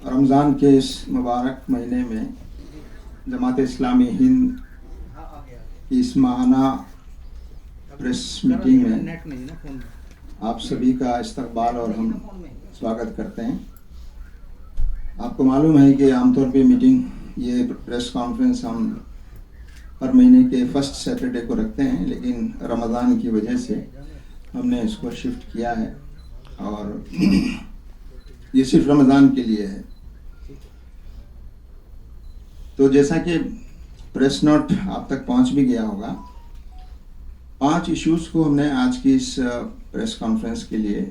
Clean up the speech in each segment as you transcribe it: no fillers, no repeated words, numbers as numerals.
रमज़ान के इस मुबारक महीने में जमात इस्लामी हिंद की इस माहाना प्रेस मीटिंग में आप सभी का इस्तकबाल और हम स्वागत करते हैं। आपको मालूम है कि आमतौर पे मीटिंग ये प्रेस कॉन्फ्रेंस हम हर महीने के फर्स्ट सैटरडे को रखते हैं, लेकिन रमज़ान की वजह से हमने इसको शिफ्ट किया है और ये सिर्फ रमज़ान के लिए है। तो जैसा कि प्रेस नोट आप तक पहुंच भी गया होगा, 5 इश्यूज़ को हमने आज की इस प्रेस कॉन्फ्रेंस के लिए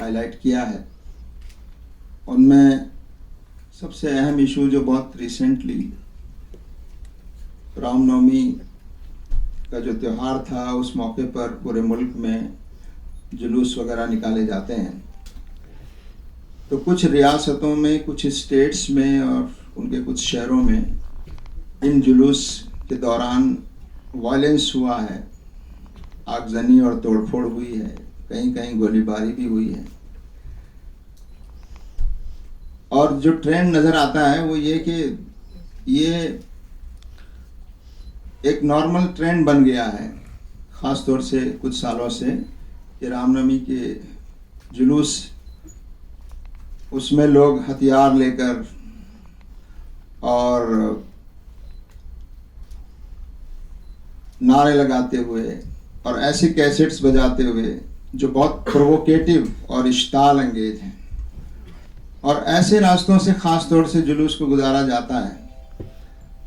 हाईलाइट किया है। उनमें सबसे अहम इशू जो बहुत रिसेंटली रामनवमी का जो त्यौहार था, उस मौके पर पूरे मुल्क में जुलूस वगैरह निकाले जाते हैं। तो कुछ रियासतों में, कुछ स्टेट्स में और उनके कुछ शहरों में इन जुलूस के दौरान वायलेंस हुआ है, आगजनी और तोड़फोड़ हुई है, कहीं कहीं गोलीबारी भी हुई है। और जो ट्रेंड नज़र आता है वो ये कि ये एक नॉर्मल ट्रेंड बन गया है, ख़ास तौर से कुछ सालों से, कि रामनवमी के जुलूस उसमें लोग हथियार लेकर और नारे लगाते हुए और ऐसे कैसेट्स बजाते हुए जो बहुत प्रोवोकेटिव और इश्ताल अंगेज हैं, और ऐसे रास्तों से ख़ास तौर से जुलूस को गुजारा जाता है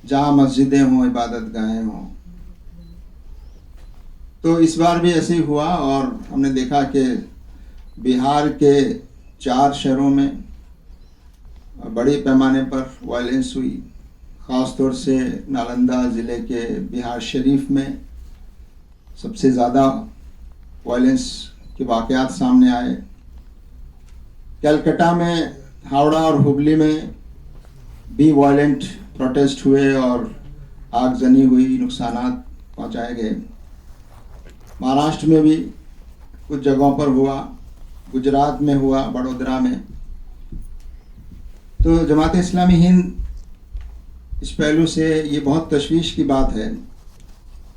जहाँ मस्जिदें हों, इबादत गाहें हों। तो इस बार भी ऐसे ही हुआ और हमने देखा कि बिहार के 4 शहरों में बड़े पैमाने पर वायलेंस हुई। ख़ास तौर से नालंदा ज़िले के बिहार शरीफ में सबसे ज़्यादा वायलेंस के वाक़यात सामने आए। कलकत्ता में, हावड़ा और हुबली में भी वायलेंट प्रोटेस्ट हुए और आगजनी हुई, नुकसानात पहुंचाए गए। महाराष्ट्र में भी कुछ जगहों पर हुआ, गुजरात में हुआ, बड़ोदरा में। तो जमात इस्लामी हिंद इस पहलू से ये बहुत तशवीश की बात है,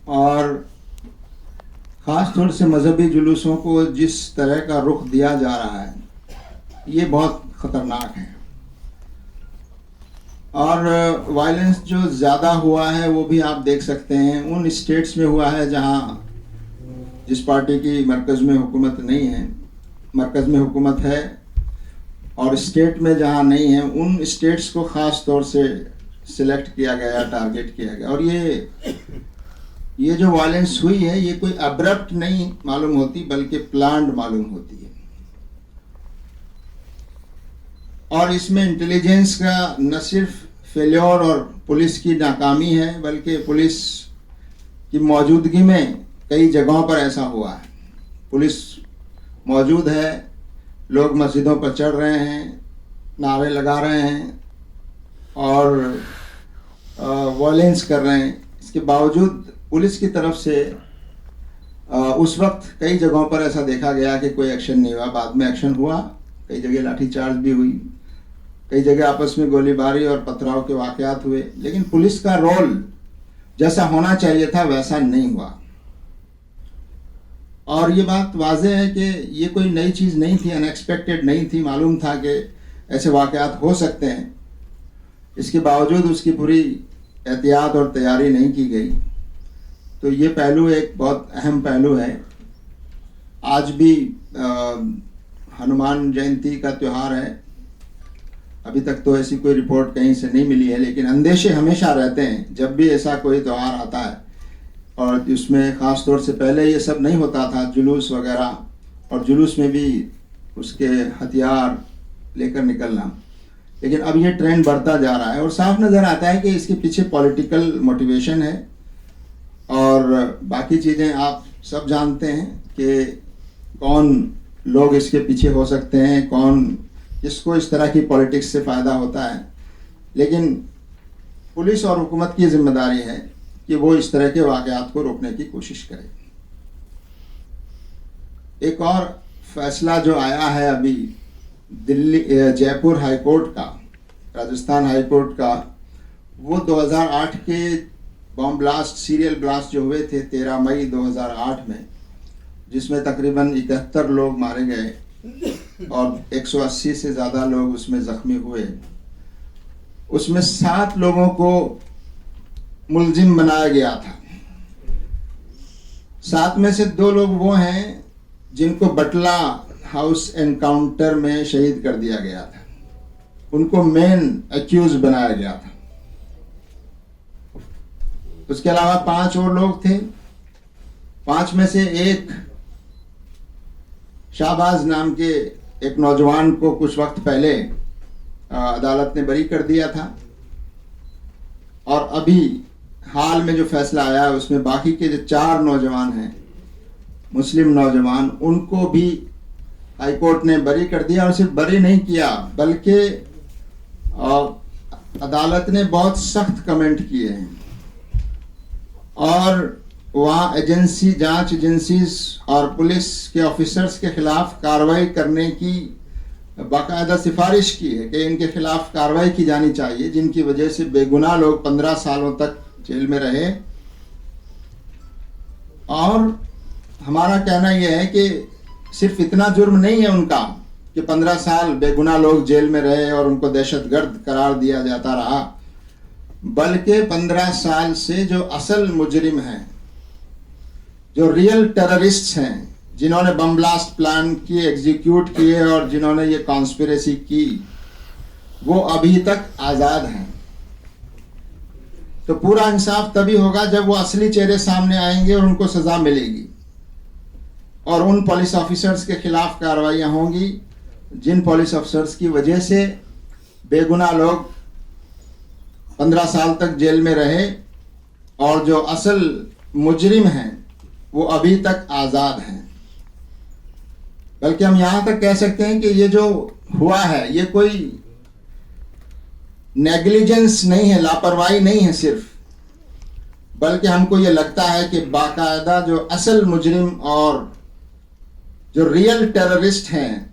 और ख़ास तौर से मजहबी जुलूसों को जिस तरह का रुख दिया जा रहा है ये बहुत ख़तरनाक है। और वायलेंस जो ज़्यादा हुआ है वो भी आप देख सकते हैं उन स्टेट्स में हुआ है जहां जिस पार्टी की मरकज़ में हुकूमत नहीं है, मरकज़ में हुकूमत है, और स्टेट में जहां नहीं है, उन स्टेट्स को ख़ास तौर से सिलेक्ट किया गया, टारगेट किया गया। और ये जो वायलेंस हुई है ये कोई अब्रप्ट नहीं मालूम होती, बल्कि प्लान्ड मालूम होती है। और इसमें इंटेलिजेंस का न सिर्फ फेल्योर और पुलिस की नाकामी है, बल्कि पुलिस की मौजूदगी में कई जगहों पर ऐसा हुआ है। पुलिस मौजूद है, लोग मस्जिदों पर चढ़ रहे हैं, नारे लगा रहे हैं और वायलेंस कर रहे हैं। इसके बावजूद पुलिस की तरफ से उस वक्त कई जगहों पर ऐसा देखा गया कि कोई एक्शन नहीं हुआ। बाद में एक्शन हुआ, कई जगह लाठीचार्ज भी हुई, कई जगह आपस में गोलीबारी और पथराव के वाक़यात हुए, लेकिन पुलिस का रोल जैसा होना चाहिए था वैसा नहीं हुआ। और ये बात वाज़ेह है कि ये कोई नई चीज़ नहीं थी, अनएक्सपेक्टेड नहीं थी, मालूम था कि ऐसे वाक़यात हो सकते हैं। इसके बावजूद उसकी पूरी एहतियात और तैयारी नहीं की गई। तो ये पहलू एक बहुत अहम पहलू है। आज भी हनुमान जयंती का त्यौहार है। अभी तक तो ऐसी कोई रिपोर्ट कहीं से नहीं मिली है, लेकिन अंदेशे हमेशा रहते हैं जब भी ऐसा कोई त्यौहार आता है। और इसमें ख़ास तौर से पहले ये सब नहीं होता था, जुलूस वगैरह, और जुलूस में भी उसके हथियार लेकर निकलना। लेकिन अब ये ट्रेंड बढ़ता जा रहा है और साफ नज़र आता है कि इसके पीछे पॉलिटिकल मोटिवेशन है। और बाकी चीज़ें आप सब जानते हैं कि कौन लोग इसके पीछे हो सकते हैं, कौन किसको इस तरह की पॉलिटिक्स से फ़ायदा होता है। लेकिन पुलिस और हुकूमत की जिम्मेदारी है कि वो इस तरह के वाक़यात को रोकने की कोशिश करे। एक और फैसला जो आया है अभी जयपुर हाई कोर्ट का, राजस्थान हाई कोर्ट का, वो 2008 के बॉम्ब ब्लास्ट, सीरियल ब्लास्ट जो हुए थे 13 मई 2008 में, जिसमें तकरीबन 71 लोग मारे गए और 180 से ज़्यादा लोग उसमें ज़ख्मी हुए। उसमें 7 लोगों को मुलजिम बनाया गया था। 7 में से 2 लोग वो हैं जिनको बटला हाउस एनकाउंटर में शहीद कर दिया गया था, उनको मेन एक्यूज बनाया गया था। उसके अलावा 5 और लोग थे। 5 में से एक शाहबाज नाम के एक नौजवान को कुछ वक्त पहले अदालत ने बरी कर दिया था, और अभी हाल में जो फैसला आया है उसमें बाकी के जो 4 नौजवान हैं, मुस्लिम नौजवान, उनको भी हाई कोर्ट ने बरी कर दिया। और सिर्फ बरी नहीं किया, बल्कि अदालत ने बहुत सख्त कमेंट किए हैं, और वहाँ एजेंसी, जांच एजेंसीज और पुलिस के ऑफिसर्स के खिलाफ कार्रवाई करने की बाकायदा सिफारिश की है कि इनके खिलाफ कार्रवाई की जानी चाहिए, जिनकी वजह से बेगुनाह लोग 15 सालों तक जेल में रहे। और हमारा कहना यह है कि सिर्फ इतना जुर्म नहीं है उनका कि 15 साल बेगुनाह लोग जेल में रहे और उनको दहशतगर्द करार दिया जाता रहा, बल्कि 15 साल से जो असल मुजरिम हैं, जो रियल टेररिस्ट हैं, जिन्होंने बम ब्लास्ट प्लान किए, एग्जीक्यूट किए और जिन्होंने ये कॉन्स्पिरेसी की, वो अभी तक आज़ाद हैं। तो पूरा इंसाफ तभी होगा जब वो असली चेहरे सामने आएंगे और उनको सज़ा मिलेगी, और उन पुलिस ऑफिसर्स के खिलाफ कार्रवाइयाँ होंगी जिन पुलिस ऑफिसर्स की वजह से बेगुनाह लोग 15 साल तक जेल में रहे, और जो असल मुजरिम हैं वो अभी तक आज़ाद हैं। बल्कि हम यहाँ तक कह सकते हैं कि ये जो हुआ है ये कोई नेग्लिजेंस नहीं है, लापरवाही नहीं है सिर्फ, बल्कि हमको ये लगता है कि बाकायदा जो असल मुजरिम और जो रियल टेररिस्ट हैं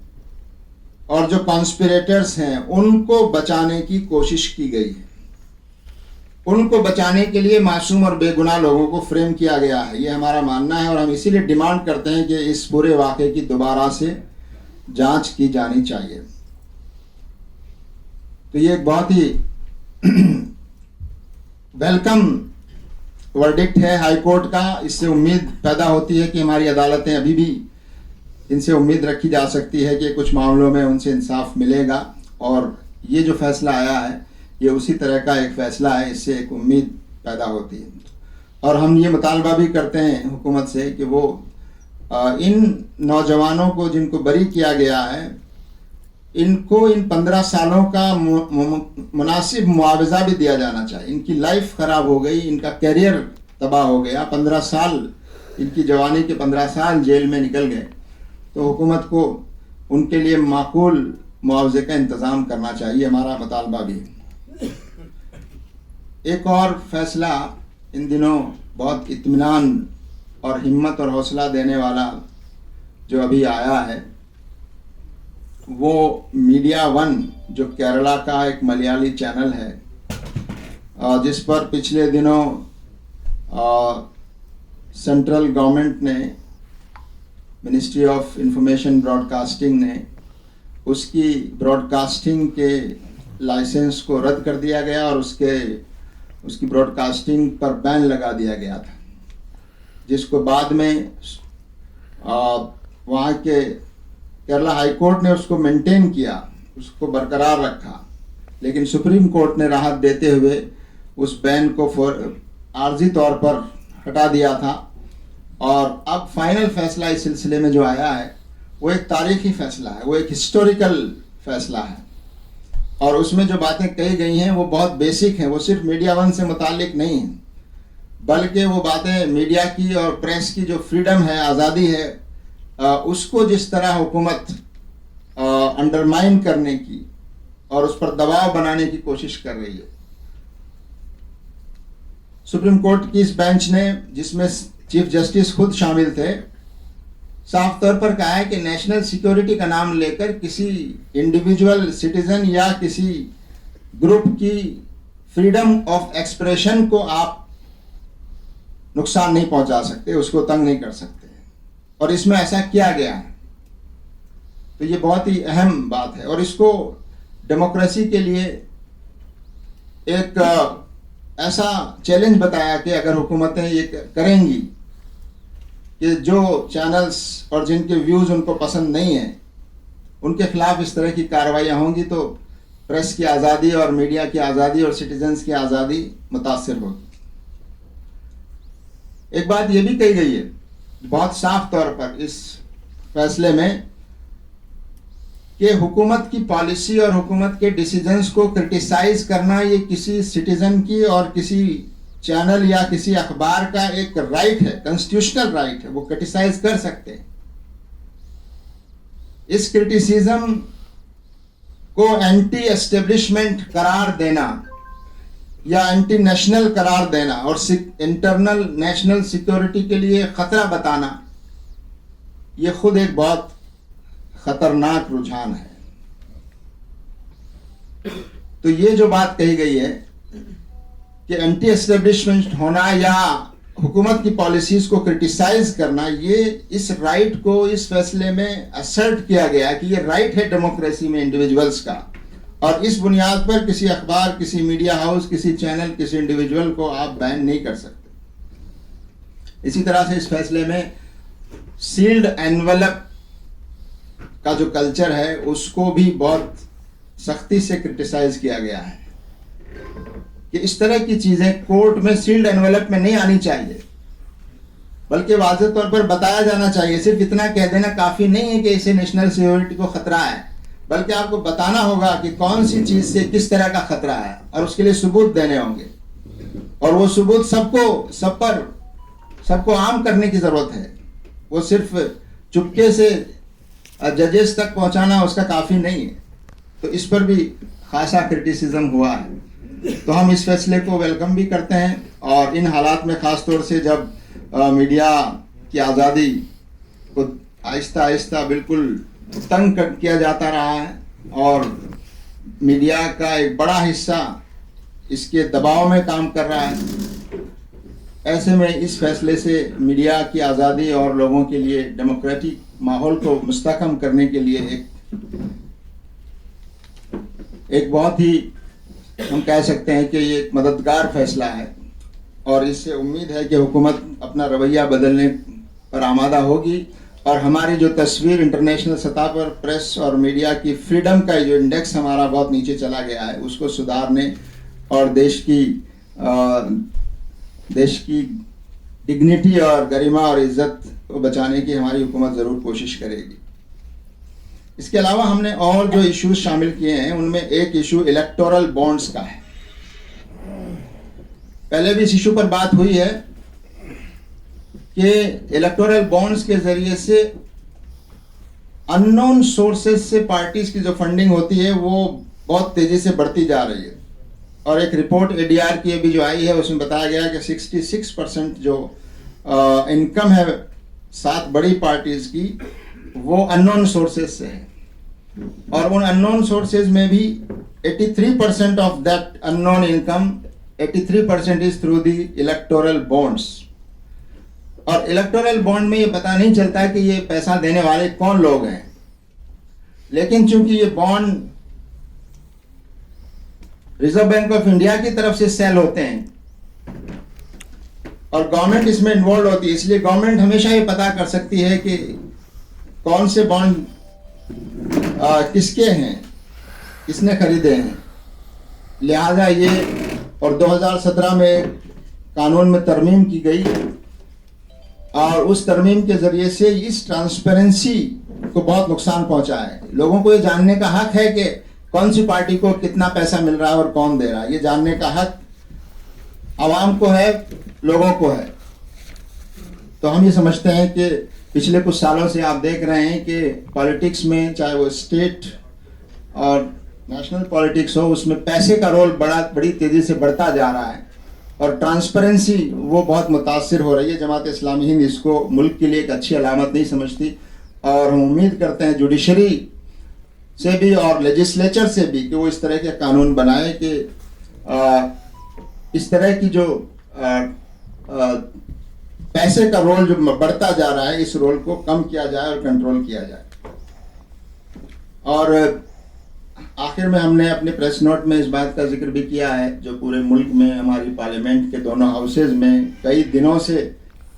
और जो कॉन्स्पिरेटर्स हैं, उनको बचाने की कोशिश की गई है। उनको बचाने के लिए मासूम और बेगुनाह लोगों को फ्रेम किया गया है, ये हमारा मानना है, और हम इसीलिए डिमांड करते हैं कि इस पूरे वाक़े की दोबारा से जांच की जानी चाहिए। तो ये एक बहुत ही वेलकम वर्डिक्ट है हाई कोर्ट का। इससे उम्मीद पैदा होती है कि हमारी अदालतें अभी भी, इनसे उम्मीद रखी जा सकती है कि कुछ मामलों में उनसे इंसाफ मिलेगा, और ये जो फैसला आया है ये उसी तरह का एक फैसला है, इससे एक उम्मीद पैदा होती है। और हम ये मुतालबा भी करते हैं हुकूमत से कि वो इन नौजवानों को जिनको बरी किया गया है, इनको इन 15 सालों का मुनासिब मुआवजा भी दिया जाना चाहिए। इनकी लाइफ ख़राब हो गई, इनका कैरियर तबाह हो गया, 15 साल, इनकी जवानी के 15 साल जेल में निकल गए। तो हुकूमत को उनके लिए माकूल मुआवजे का इंतज़ाम करना चाहिए, हमारा मुतालबा भी है। एक और फैसला इन दिनों बहुत इत्मीनान और हिम्मत और हौसला देने वाला जो अभी आया है, वो मीडिया वन, जो केरला का एक मलयाली चैनल है, जिस पर पिछले दिनों सेंट्रल गवर्नमेंट ने, मिनिस्ट्री ऑफ इंफॉर्मेशन ब्रॉडकास्टिंग ने, उसकी ब्रॉडकास्टिंग के लाइसेंस को रद्द कर दिया गया और उसकी ब्रॉडकास्टिंग पर बैन लगा दिया गया था, जिसको बाद में वहाँ के केरला हाई कोर्ट ने उसको मेंटेन किया, उसको बरकरार रखा, लेकिन सुप्रीम कोर्ट ने राहत देते हुए उस बैन को आर्जी तौर पर हटा दिया था। और अब फाइनल फैसला इस सिलसिले में जो आया है वो एक तारीखी फैसला है, वो एक हिस्टोरिकल फैसला है, और उसमें जो बातें कही गई हैं वो बहुत बेसिक हैं। वो सिर्फ मीडिया वन से मुताल्लिक नहीं है, बल्कि वो बातें मीडिया की और प्रेस की जो फ्रीडम है, आज़ादी है, उसको जिस तरह हुकूमत अंडरमाइन करने की और उस पर दबाव बनाने की कोशिश कर रही है। सुप्रीम कोर्ट की इस बेंच ने, जिसमें चीफ जस्टिस खुद शामिल थे, साफ तौर पर कहा है कि नेशनल सिक्योरिटी का नाम लेकर किसी इंडिविजुअल सिटीजन या किसी ग्रुप की फ्रीडम ऑफ एक्सप्रेशन को आप नुकसान नहीं पहुंचा सकते, उसको तंग नहीं कर सकते, और इसमें ऐसा किया गया है। तो ये बहुत ही अहम बात है, और इसको डेमोक्रेसी के लिए एक ऐसा चैलेंज बताया कि अगर हुकूमतें ये करेंगी कि जो चैनल्स और जिनके व्यूज़ उनको पसंद नहीं है उनके खिलाफ इस तरह की कार्रवाइयाँ होंगी तो प्रेस की आज़ादी और मीडिया की आज़ादी और सिटीजन्स की आज़ादी मुतासर होगी। एक बात ये भी कही गई है बहुत साफ तौर पर इस फैसले में कि हुकूमत की पॉलिसी और हुकूमत के डिसीजंस को क्रिटिसाइज करना ये किसी सिटीजन की और किसी चैनल या किसी अखबार का एक राइट है, कॉन्स्टिट्यूशनल राइट है, वो क्रिटिसाइज कर सकते हैं। इस क्रिटिसिज्म को एंटी एस्टेब्लिशमेंट करार देना या एंटी नेशनल करार देना और इंटरनल नेशनल सिक्योरिटी के लिए खतरा बताना, ये खुद एक बहुत खतरनाक रुझान है। तो ये जो बात कही गई है कि एंटी एस्टेब्लिशमेंट होना या हुकूमत की पॉलिसीज को क्रिटिसाइज करना, ये इस राइट को इस फैसले में असर्ट किया गया कि ये राइट है डेमोक्रेसी में इंडिविजुअल्स का, और इस बुनियाद पर किसी अखबार, किसी मीडिया हाउस, किसी चैनल, किसी इंडिविजुअल को आप बैन नहीं कर सकते। इसी तरह से इस फैसले में सील्ड एनवेलप का जो कल्चर है उसको भी बहुत सख्ती से क्रिटिसाइज किया गया है कि इस तरह की चीजें कोर्ट में सील्ड एनवेलप में नहीं आनी चाहिए, बल्कि वाज़ेह तौर पर बताया जाना चाहिए। सिर्फ इतना कह देना काफी नहीं है कि इसे नेशनल सिक्योरिटी को खतरा है, बल्कि आपको बताना होगा कि कौन सी चीज से किस तरह का खतरा है, और उसके लिए सबूत देने होंगे, और वो सबूत सबको आम करने की जरूरत है। वो सिर्फ चुपके से जजेस तक पहुंचाना उसका काफी नहीं है। तो इस पर भी खासा क्रिटिसिज्म हुआ है। तो हम इस फैसले को वेलकम भी करते हैं, और इन हालात में ख़ास तौर से जब मीडिया की आज़ादी को आहिस्ता आहिस्ता बिल्कुल तंग किया जाता रहा है और मीडिया का एक बड़ा हिस्सा इसके दबाव में काम कर रहा है, ऐसे में इस फैसले से मीडिया की आज़ादी और लोगों के लिए डेमोक्रेटिक माहौल को मुस्तहकम करने के लिए एक बहुत ही, हम कह सकते हैं कि ये एक मददगार फैसला है, और इससे उम्मीद है कि हुकूमत अपना रवैया बदलने पर आमादा होगी, और हमारी जो तस्वीर इंटरनेशनल सतह पर प्रेस और मीडिया की फ्रीडम का जो इंडेक्स हमारा बहुत नीचे चला गया है उसको सुधारने और देश की डिग्निटी और गरिमा और इज्जत को बचाने की हमारी हुकूमत ज़रूर कोशिश करेगी। इसके अलावा हमने और जो इश्यूज शामिल किए हैं उनमें एक इशू इलेक्टोरल बॉन्ड्स का है। पहले भी इस इशू पर बात हुई है कि इलेक्टोरल बॉन्ड्स के जरिए से अननोन सोर्सेज से पार्टीज की जो फंडिंग होती है वो बहुत तेजी से बढ़ती जा रही है, और एक रिपोर्ट ADR की अभी जो आई है उसमें बताया गया कि 66% जो इनकम है 7 बड़ी पार्टीज की वो अननोन सोर्सेज से है, और उन अननोन सोर्सेज में भी 83% of that unknown income 83% is through the electoral bonds. और इलेक्टोरल बॉन्ड में ये पता नहीं चलता कि ये पैसा देने वाले कौन लोग हैं, लेकिन चूंकि ये bond reserve bank of India की तरफ से सेल होते हैं और गवर्नमेंट इसमें इन्वॉल्व होती है, इसलिए गवर्नमेंट हमेशा ये पता कर सकती है कि कौन से बॉन्ड किसके हैं, किसने खरीदे हैं। लिहाजा ये, और 2017 में कानून में तरमीम की गई, और उस तरमीम के जरिए से इस ट्रांसपेरेंसी को बहुत नुकसान पहुंचा है। लोगों को ये जानने का हक है कि कौन सी पार्टी को कितना पैसा मिल रहा है और कौन दे रहा है, ये जानने का हक आवाम को है, लोगों को है। तो हम ये समझते हैं कि पिछले कुछ सालों से आप देख रहे हैं कि पॉलिटिक्स में, चाहे वो स्टेट और नेशनल पॉलिटिक्स हो, उसमें पैसे का रोल बड़ी तेजी से बढ़ता जा रहा है, और ट्रांसपेरेंसी वो बहुत मुतासिर हो रही है। जमात इस्लामी हिंद इसको मुल्क के लिए एक अच्छी अलामत नहीं समझती, और हम उम्मीद करते हैं जुडिशरी से भी और लेजिस्लेचर से भी कि वो इस तरह के कानून बनाए कि इस तरह की जो पैसे का रोल जो बढ़ता जा रहा है, इस रोल को कम किया जाए और कंट्रोल किया जाए। और आखिर में हमने अपने प्रेस नोट में इस बात का जिक्र भी किया है, जो पूरे मुल्क में हमारी पार्लियामेंट के दोनों हाउसेज में कई दिनों से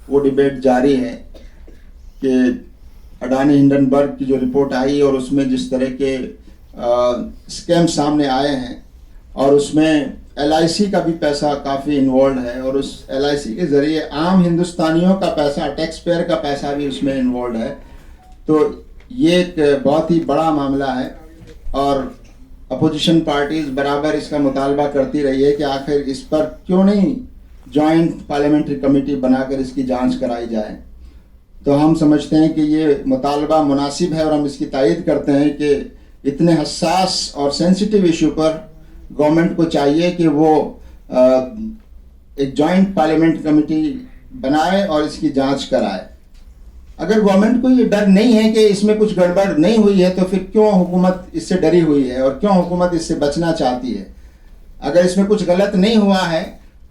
वो डिबेट जारी है कि अडानी हिंडनबर्ग की जो रिपोर्ट आई और उसमें जिस तरह के स्कैम सामने आए हैं, और उसमें LIC का भी पैसा काफ़ी इन्वॉल्व है, और उस LIC के ज़रिए आम हिंदुस्तानियों का पैसा, टैक्स पेयर का पैसा भी उसमें इन्वॉल्व है। तो ये एक बहुत ही बड़ा मामला है, और अपोजिशन पार्टीज बराबर इसका मुतालबा करती रही है कि आखिर इस पर क्यों नहीं जॉइंट पार्लियामेंट्री कमेटी बनाकर इसकी जांच कराई जाए। तो हम समझते हैं कि ये मुतालबा मुनासिब है, और हम इसकी तायीद करते हैं कि इतने हसास और सेंसिटिव इशू पर गवर्नमेंट को चाहिए कि वो एक जॉइंट पार्लियामेंट कमेटी बनाए और इसकी जांच कराए। अगर गवर्नमेंट को ये डर नहीं है कि इसमें कुछ गड़बड़ नहीं हुई है, तो फिर क्यों हुकूमत इससे डरी हुई है और क्यों हुकूमत इससे बचना चाहती है? अगर इसमें कुछ गलत नहीं हुआ है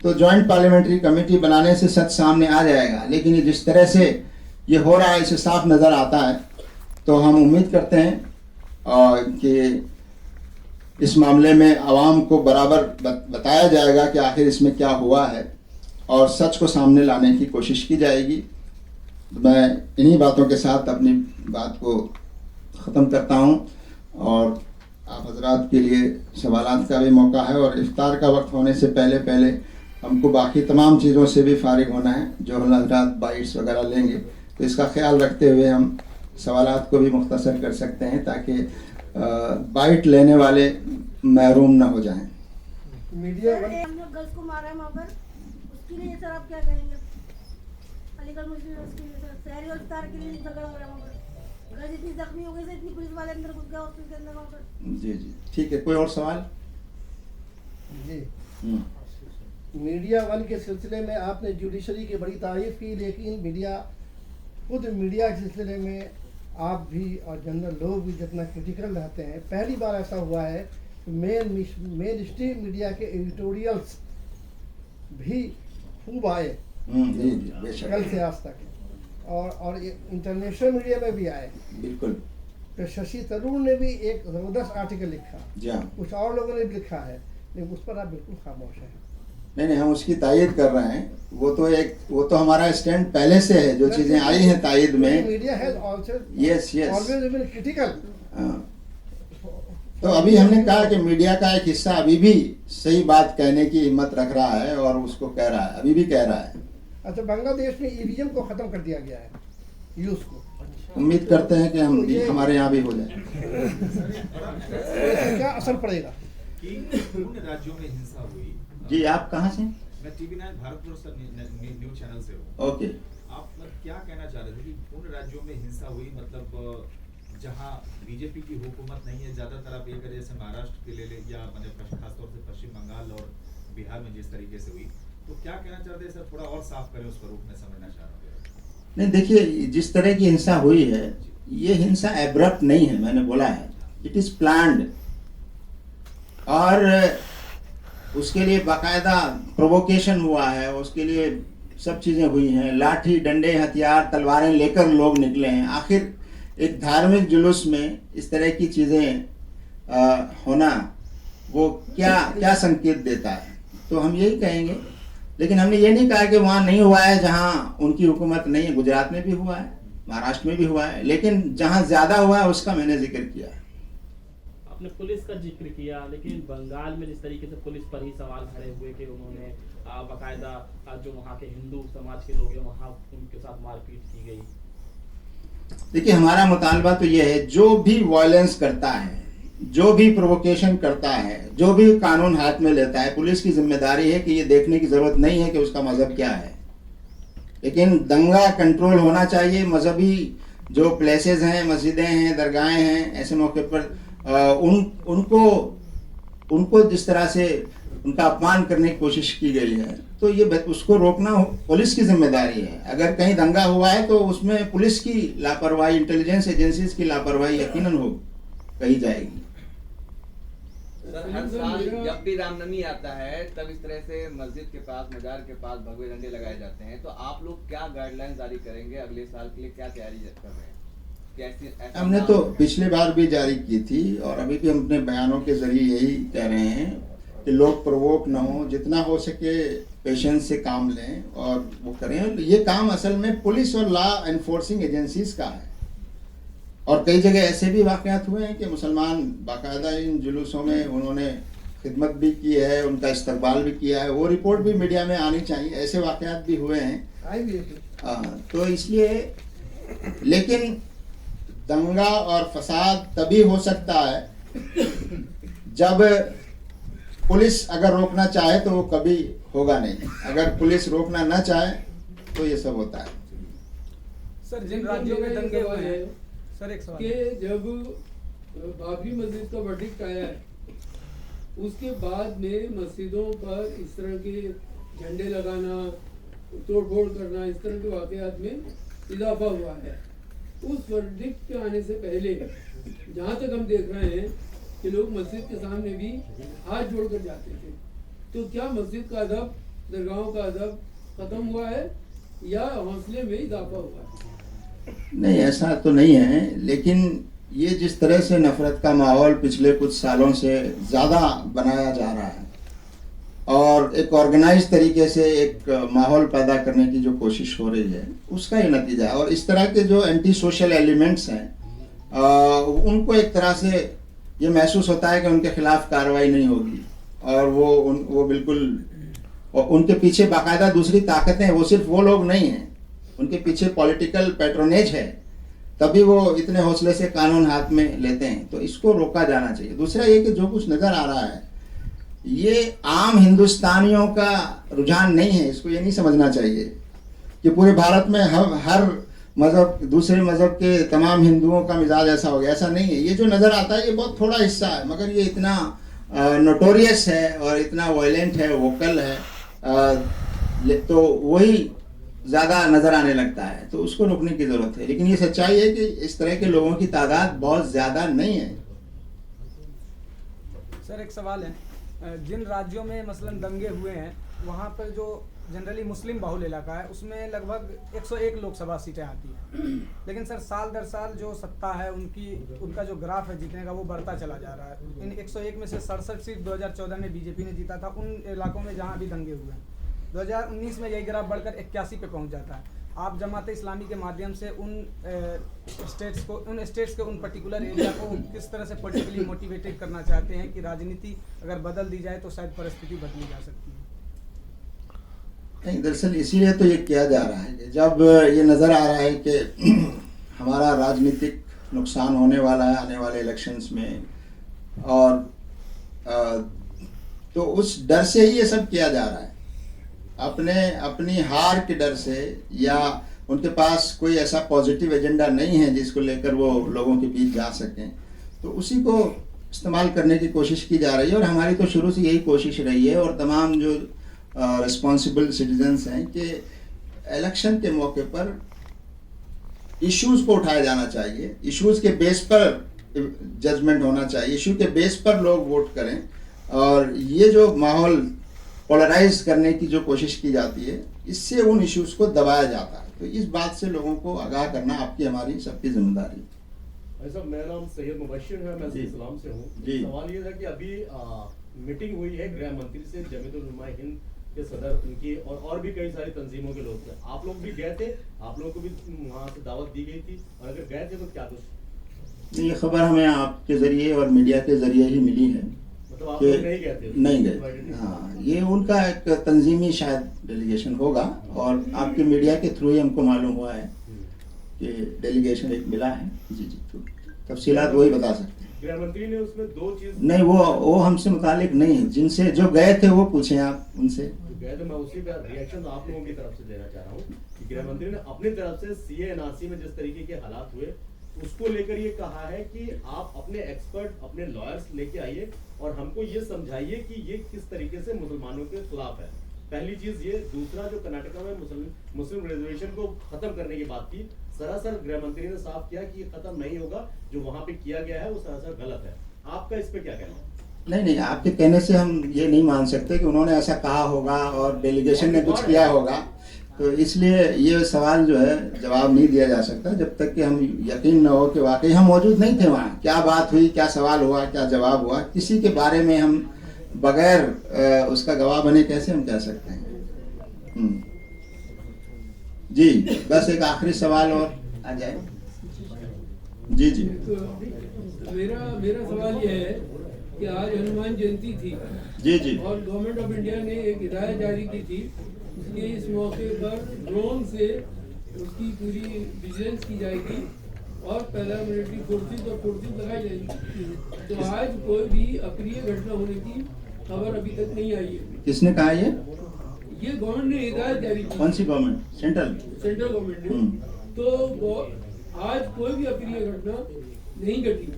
तो जॉइंट पार्लियामेंट्री कमेटी बनाने से सच सामने आ जाएगा। लेकिन ये जिस तरह से ये हो रहा है, इसे साफ नज़र आता है। तो हम उम्मीद करते हैं कि इस मामले में आवाम को बराबर बताया जाएगा कि आखिर इसमें क्या हुआ है, और सच को सामने लाने की कोशिश की जाएगी। मैं इन्हीं बातों के साथ अपनी बात को ख़त्म करता हूं, और आप हजरात के लिए सवालात का भी मौका है, और इफ्तार का वक्त होने से पहले पहले हमको बाकी तमाम चीज़ों से भी फारिग होना है, जो हजरात बाइट्स वगैरह लेंगे। तो इसका ख्याल रखते हुए हम सवालात को भी मुख्तसर कर सकते हैं, ताकि बाइट लेने वाले महरूम ना हो जाएं। मीडिया हम लोग गर्ल्स को मारा है वहाँ पर, उसके लिए सर आप क्या कहेंगे? अलीगढ़ मुस्लिम यूनिवर्सिटी में सर शहरी और इफ्तार के लिए झगड़ा हो रहा है वहाँ पर, गर्ल्स इतनी जख्मी हो गई से, इतनी पुलिस वाले अंदर घुस गए हॉस्पिटल के अंदर वहाँ पर। जी जी ठीक है, कोई और सवाल? जी मीडिया वन के सिलसिले में आपने जुडिशरी की बड़ी तारीफ की, लेकिन खुद मीडिया के सिलसिले में आप भी और जनरल लोग भी जितना क्रिटिकल रहते हैं, पहली बार ऐसा हुआ है कि मेन स्ट्रीम मीडिया के एडिटोरियल्स भी खूब आए कल से आज तक, और इंटरनेशनल मीडिया में भी आए। बिल्कुल। तो शशि थरूर ने भी एक ज़बरदस्त आर्टिकल लिखा, कुछ और लोगों ने भी लिखा है, लेकिन उस पर आप बिल्कुल खामोश हैं। नहीं, हम उसकी तायीद कर रहे हैं। वो तो हमारा स्टैंड पहले से है, जो चीजें आई हैं तायीद में। Media has also yes always been critical. तो अभी हमने कहा कि मीडिया का एक हिस्सा अभी भी सही बात कहने की हिम्मत रख रहा है, और उसको कह रहा है, अभी भी कह रहा है। अच्छा, बांग्लादेश में ईवीएम को खत्म कर दिया गया है, यूज को। उम्मीद करते हैं कि हम हमारे यहाँ भी हो जाए। क्या असर पड़ेगा? राज्यों में हिंसा हुई। जी, आप कहाँ से? मैं TV9 भारतवर्ष न्यूज चैनल से हूँ। ओके। आप क्या कहना चाह रहे थे कि उन राज्यों में हिंसा हुई, मतलब जहाँ बीजेपी की हुकूमत नहीं है, ज्यादातर आप ये करें जैसे महाराष्ट्र के ले या खासतौर से पश्चिम बंगाल और बिहार में जिस तरीके से हुई, तो क्या कहना चाहते हैं सर? थोड़ा और साफ करें उसका रूप में, समझना चाह रहा हूँ। नहीं, देखिए, जिस तरह की हिंसा हुई है, ये हिंसा एब्रप्ट नहीं है। मैंने बोला है इट इज प्लान्ड, और उसके लिए बाकायदा प्रोवोकेशन हुआ है, उसके लिए सब चीज़ें हुई हैं। लाठी, डंडे, हथियार, तलवारें लेकर लोग निकले हैं। आखिर एक धार्मिक जुलूस में इस तरह की चीज़ें होना वो क्या संकेत देता है? तो हम यही कहेंगे। लेकिन हमने ये नहीं कहा कि वहाँ नहीं हुआ है जहाँ उनकी हुकूमत नहीं है। गुजरात में भी हुआ है, महाराष्ट्र में भी हुआ है, लेकिन जहाँ ज़्यादा हुआ है उसका मैंने जिक्र किया है। आपने पुलिस का जिक्र किया, लेकिन बंगाल में जिस तरीके से पुलिस पर ही सवाल खड़े हुए कि उन्होंने बाकायदा जो वहाँ के हिंदू समाज के लोग हैं वहाँ उनके साथ मारपीट की गई। देखिए, हमारा मुतालबा तो ये है, जो भी वायलेंस करता है, जो भी प्रोवोकेशन करता है, जो भी कानून हाथ में लेता है, पुलिस की जिम्मेदारी है कि ये देखने की जरूरत नहीं है कि उसका मजहब क्या है, लेकिन दंगा कंट्रोल होना चाहिए। मजहबी जो प्लेसेस हैं, मस्जिदें हैं, दरगाहें हैं, ऐसे मौके पर उनको जिस तरह से उनका अपमान करने की कोशिश की गई है, तो ये उसको रोकना पुलिस की जिम्मेदारी है। अगर कहीं दंगा हुआ है तो उसमें पुलिस की लापरवाही, इंटेलिजेंस एजेंसीज की लापरवाही यकीनन हो कही जाएगी। सर हर साल जब भी रामनवमी आता है तब इस तरह से मस्जिद के पास, मजार के पास भगवे झंडे लगाए जाते हैं, तो आप लोग क्या गाइडलाइन जारी करेंगे अगले साल के लिए, क्या तैयारी कर रहे हैं? कैसे हमने तो पिछले बार भी जारी की थी और अभी भी हम अपने बयानों के जरिए यही कह रहे हैं कि लोग प्रवोक न हो, जितना हो सके पेशेंस से काम लें और वो करें। ये काम असल में पुलिस और लॉ एनफोर्सिंग एजेंसीज का है। और कई जगह ऐसे भी वाकयात हुए हैं कि मुसलमान बाकायदा इन जुलूसों में उन्होंने खिदमत भी की है, उनका इस्तकबाल भी किया है, वो रिपोर्ट भी मीडिया में आनी चाहिए। ऐसे वाकयात भी हुए हैं। तो इसलिए, लेकिन दंगा और फसाद तभी हो सकता है जब पुलिस अगर रोकना चाहे तो वो कभी होगा नहीं। अगर पुलिस रोकना ना चाहे तो ये सब होता है। सर जिन राज्यों में दंगे हुए हैं, सर एक सवाल कि जब बाबरी मस्जिद का वर्डिक्ट आया है उसके बाद में मस्जिदों पर इस तरह के झंडे लगाना, तोड़फोड़ करना, इस तरह के वाकयात में इजाफा हुआ है। उस वर्डिक्ट के आने से पहले जहाँ तक हम देख रहे हैं कि लोग मस्जिद के सामने भी हाथ जोड़कर जाते थे, तो क्या मस्जिद का अदब, दरगाहों का अदब खत्म हुआ है या हौसले में इजाफा हुआ है? नहीं, ऐसा तो नहीं है, लेकिन ये जिस तरह से नफरत का माहौल पिछले कुछ सालों से ज़्यादा बनाया जा रहा है और एक ऑर्गेनाइज तरीके से एक माहौल पैदा करने की जो कोशिश हो रही है, उसका ये नतीजा है। और इस तरह के जो एंटी सोशल एलिमेंट्स हैं उनको एक तरह से ये महसूस होता है कि उनके खिलाफ कार्रवाई नहीं होगी और वो बिल्कुल, और उनके पीछे बाकायदा दूसरी ताकतें हैं, वो सिर्फ वो लोग नहीं हैं, उनके पीछे पॉलिटिकल पैट्रोनेज है, तभी वो इतने हौसले से कानून हाथ में लेते हैं। तो इसको रोका जाना चाहिए। दूसरा ये कि जो कुछ नज़र आ रहा है ये आम हिंदुस्तानियों का रुझान नहीं है। इसको ये नहीं समझना चाहिए कि पूरे भारत में हर मज़हब, दूसरे मज़हब के तमाम हिंदुओं का मिजाज ऐसा हो गया, ऐसा नहीं है। ये जो नज़र आता है ये बहुत थोड़ा हिस्सा है, मगर ये इतना नोटोरियस है और इतना वायलेंट है, वोकल है, तो वही ज़्यादा नज़र आने लगता है। तो उसको रोकने की ज़रूरत है। लेकिन ये सच्चाई है कि इस तरह के लोगों की तादाद बहुत ज़्यादा नहीं है। सर एक सवाल है, जिन राज्यों में मसलन दंगे हुए हैं वहाँ पर जो जनरली मुस्लिम बहुल इलाका है उसमें लगभग 101 लोकसभा सीटें आती हैं, लेकिन सर साल दर साल जो सत्ता है उनका जो ग्राफ है जीतने का वो बढ़ता चला जा रहा है। इन 101 में से 67 सीट 2014 में बीजेपी ने जीता था उन इलाकों में जहाँ अभी दंगे हुए हैं। 2019 में यही ग्राफ बढ़कर 81 पे पहुँच जाता है। आप जमात इस्लामी के माध्यम से उन स्टेट्स के उन पर्टिकुलर एरिया को किस तरह से पॉलिटिकली मोटिवेटेड करना चाहते हैं कि राजनीति अगर बदल दी जाए तो शायद परिस्थिति बदली जा सकती है? नहीं, दरअसल इसीलिए तो ये किया जा रहा है कि जब ये नज़र आ रहा है कि हमारा राजनीतिक नुकसान होने वाला है आने वाले इलेक्शंस में, और तो उस डर से ही ये सब किया जा रहा है। अपनी हार के डर से, या उनके पास कोई ऐसा पॉजिटिव एजेंडा नहीं है जिसको लेकर वो लोगों के बीच जा सकें, तो उसी को इस्तेमाल करने की कोशिश की जा रही है। और हमारी तो शुरू से यही कोशिश रही है, और तमाम जो रिस्पॉन्सिबल सिटीजन्स हैं कि इलेक्शन के मौके पर इश्यूज़ को उठाया जाना चाहिए, इश्यूज़ के बेस पर जजमेंट होना चाहिए, इशू के बेस पर लोग वोट करें। और ये जो माहौल पोलराइज करने की जो कोशिश की जाती है, इससे उन इश्यूज़ को दबाया जाता है। तो इस बात से लोगों को आगाह करना आपकी, हमारी, सबकी जिम्मेदारी है। भाई साहब, मेरा नाम सैयद मुबश्शिर है, मैं इस्लाम से हूँ। सवाल ये था कि अभी मीटिंग हुई है गृह मंत्री से, जमीयतुल उलमा हिंद के सदर उनकी और भी कई सारी तंजीमों के लोग थे। आप लोग भी गए थे, आप लोगों को भी वहाँ से दावत दी गई थी, और अगर गए थे तो क्या कुछ? ये खबर हमें आपके ज़रिए और मीडिया के ज़रिए ही मिली है। मतलब आप लोग नहीं गए थे? नहीं गए। हाँ, ये उनका एक तंजीमी शायद डेलीगेशन होगा, और आपके मीडिया के थ्रू ही हमको मालूम हुआ है कि डेलीगेशन एक मिला है। जी, तो तफसीलात वही बता सकते हैं। गृह मंत्री ने उसमें दो चीज नहीं, वो हमसे मुतालिक नहीं है। जिनसे जो गए थे वो पूछें आप उनसे। गए थे, मैं उसी पे रिएक्शन आप लोगों की तरफ से देना चाह रहा हूँ कि गृह मंत्री ने अपनी तरफ से सीए एनआरसी में जिस तरीके के हालात हुए उसको लेकर ये कहा है कि आप अपने एक्सपर्ट, अपने लॉयर्स लेके आइए और हमको ये समझाइए कि ये किस तरीके से मुसलमानों के खिलाफ है। पहली चीज ये, दूसरा जो कर्नाटका में मुस्लिम रिजर्वेशन को खत्म करने की बात थी, सरासर गृह मंत्री ने साफ किया कि ये खत्म नहीं होगा, जो वहां पे किया गया है वो सरासर गलत है। आपका इस पे क्या कहना है? नहीं, आपके कहने से हम ये नहीं मान सकते कि उन्होंने ऐसा कहा होगा और डेलीगेशन ने कुछ किया होगा, तो इसलिए ये सवाल जो है जवाब नहीं दिया जा सकता जब तक कि हम यकीन न हो कि वाकई हम मौजूद नहीं थे वहाँ, क्या बात हुई, क्या सवाल हुआ, क्या जवाब हुआ, किसी के बारे में हम बगैर उसका गवाह बने कैसे हम कह सकते हैं। जी, बस एक आखिरी सवाल और आ जाए। जी जी। तो मेरा सवाल यह है कि आज हनुमान जयंती थी जी जी, और गवर्नमेंट ऑफ इंडिया ने एक हिदायत जारी की थी कि इस मौके पर ड्रोन से उसकी पूरी विजिलेंस की जाएगी और पैरामिलिट्री फोर्सेज लगाई जाएगी। तो आज कोई भी अप्रिय घटना होने की खबर अभी तक नहीं आई है। किसने कहा ये गवर्नमेंट ने हिदायत जारी की। कौन सी गवर्नमेंट? सेंट्रल गवर्नमेंट ने। तो आज कोई भी अप्रिय घटना नहीं घटी,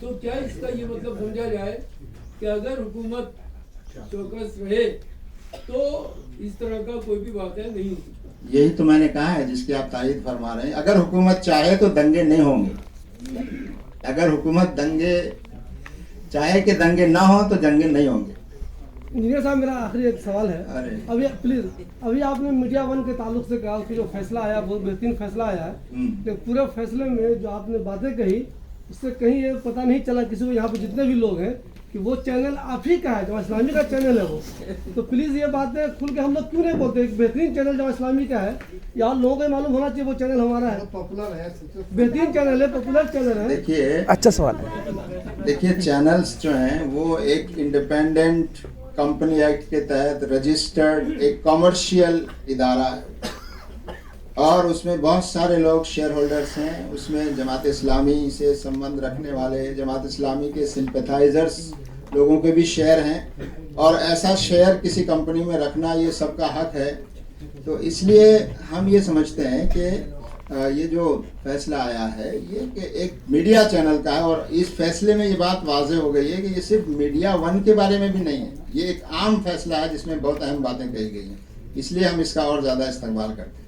तो क्या इसका ये मतलब समझा जाए कि अगर हुकूमत चौकस रहे तो इस तरह का कोई भी वाक़या नहीं हो सकता? यही तो मैंने कहा है जिसकी आप तारीफ फरमा रहे हैं। अगर हुकूमत चाहे तो दंगे नहीं होंगे, अगर हुकूमत चाहे कि दंगे ना हो तो दंगे नहीं होंगे। इंजीनियर साहब, मेरा आखिरी एक सवाल है। अरे अभी प्लीज, अभी आपने मीडिया वन के ताल्लुक से कहा कि जो फैसला आया बहुत बेहतरीन फैसला आया है, लेकिन पूरे फैसले में जो आपने बातें कही उससे कहीं ये पता नहीं चला किसी को यहाँ पे जितने भी लोग हैं कि वो चैनल आप ही का है, जमा इस्लामी का चैनल है वो। तो प्लीज़ ये बातें खुल के हम लोग क्यों नहीं बोलते? एक बेहतरीन चैनल जमा इस्लामी का है, या लोगों को मालूम होना चाहिए वो चैनल हमारा है, पॉपुलर है, बेहतरीन चैनल है, पॉपुलर चैनल है। देखिए, अच्छा सवाल है। देखिए, चैनल्स जो हैं वो एक इंडिपेंडेंट कंपनी एक्ट के तहत रजिस्टर्ड एक कमर्शियल इदारा है और उसमें बहुत सारे लोग शेयर होल्डर्स हैं। उसमें जमात इस्लामी से संबंध रखने वाले, जमात इस्लामी के सिंपैथाइजर्स लोगों के भी शेयर हैं और ऐसा शेयर किसी कंपनी में रखना ये सबका हक है। तो इसलिए हम ये समझते हैं कि ये जो फैसला आया है ये कि एक मीडिया चैनल का है और इस फैसले में ये बात वाज़ेह हो गई है कि ये सिर्फ मीडिया वन के बारे में भी नहीं है, ये एक आम फैसला है जिसमें बहुत अहम बातें कही गई हैं, इसलिए हम इसका और ज़्यादा इस्तेमाल करते हैं।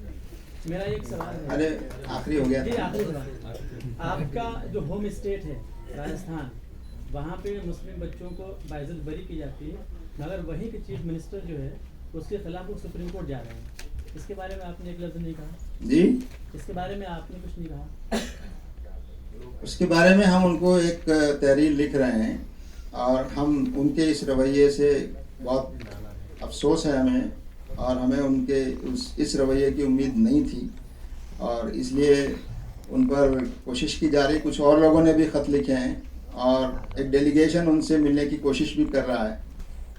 मेरा एक सवाल है। अरे आखिरी हो गया जी, था। आखिरी सवाल। आपका जो होम स्टेट है राजस्थान, वहाँ पे मुस्लिम बच्चों को बाइज्जत बरी की जाती है, मगर वहीं के चीफ मिनिस्टर जो है उसके खिलाफ वो सुप्रीम कोर्ट जा रहे हैं। इसके बारे में आपने एक लफ्ज़ नहीं कहा जी, इसके बारे में आपने कुछ नहीं कहा। उसके बारे में हम उनको एक तहरीर लिख रहे हैं और हम उनके इस रवैये से बहुत अफसोस है हमें, और हमें उनके इस रवैये की उम्मीद नहीं थी और इसलिए उन पर कोशिश की जा रही। कुछ और लोगों ने भी ख़त लिखे हैं और एक डेलीगेशन उनसे मिलने की कोशिश भी कर रहा है,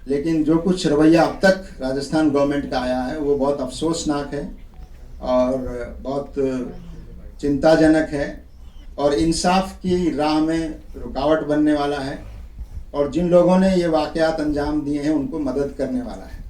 लेकिन जो कुछ रवैया अब तक राजस्थान गवर्नमेंट का आया है वो बहुत अफसोसनाक है और बहुत चिंताजनक है और इंसाफ की राह में रुकावट बनने वाला है और जिन लोगों ने ये वाक़यात अंजाम दिए हैं उनको मदद करने वाला है।